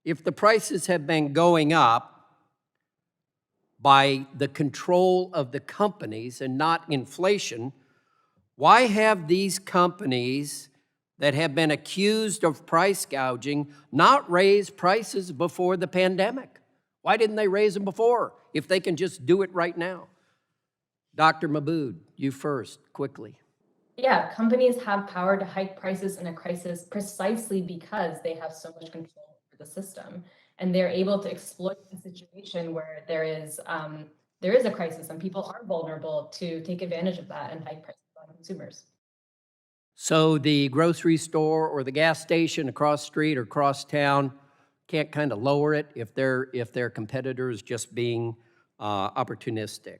If the prices have been going up by the control of the companies and not inflation, why have these companies that have been accused of price gouging not raised prices before the pandemic? Why didn't they raise them before if they can just do it right now? Dr. Mabud, you first, quickly. Yeah, companies have power to hike prices in a crisis precisely because they have so much control over the system. And they're able to exploit the situation where there is a crisis and people are vulnerable to take advantage of that and hike prices on consumers. So the grocery store or the gas station across the street or across town can't kind of lower it if their competitor is just being opportunistic.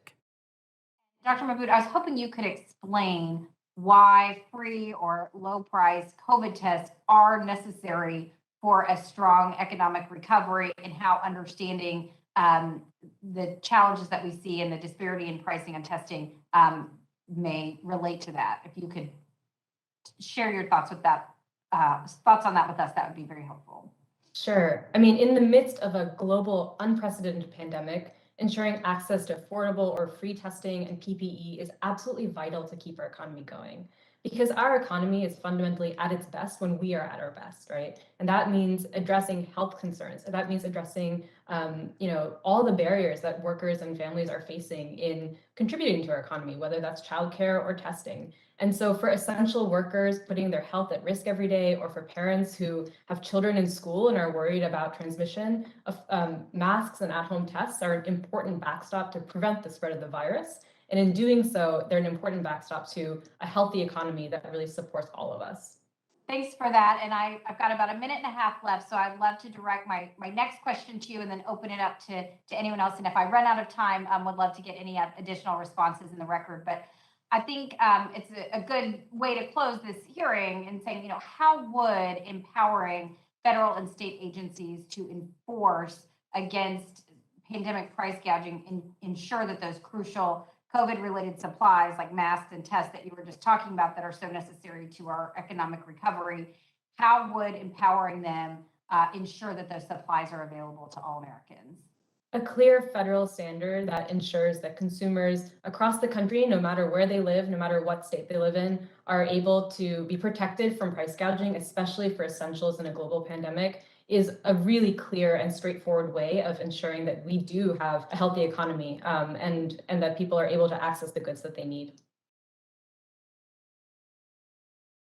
Dr. Mabud, I was hoping you could explain why free or low price COVID tests are necessary for a strong economic recovery and how understanding the challenges that we see and the disparity in pricing and testing may relate to that. If you could share your thoughts with that, thoughts on that with us, that would be very helpful. Sure. I mean, in the midst of a global unprecedented pandemic, ensuring access to affordable or free testing and PPE is absolutely vital to keep our economy going. Because our economy is fundamentally at its best when we are at our best, right? And that means addressing health concerns. And that means addressing, all the barriers that workers and families are facing in contributing to our economy, whether that's childcare or testing. And so for essential workers putting their health at risk every day, or for parents who have children in school and are worried about transmission, masks and at-home tests are an important backstop to prevent the spread of the virus. And in doing so, they're an important backstop to a healthy economy that really supports all of us. Thanks for that. And I've got about a minute and a half left, so I'd love to direct my next question to you and then open it up to anyone else. And if I run out of time, would love to get any additional responses in the record. But I think it's a good way to close this hearing and saying, how would empowering federal and state agencies to enforce against pandemic price gouging and ensure that those crucial COVID-related supplies like masks and tests that you were just talking about that are so necessary to our economic recovery, how would empowering them ensure that those supplies are available to all Americans? A clear federal standard that ensures that consumers across the country, no matter where they live, no matter what state they live in, are able to be protected from price gouging, especially for essentials in a global pandemic, is a really clear and straightforward way of ensuring that we do have a healthy economy and that people are able to access the goods that they need.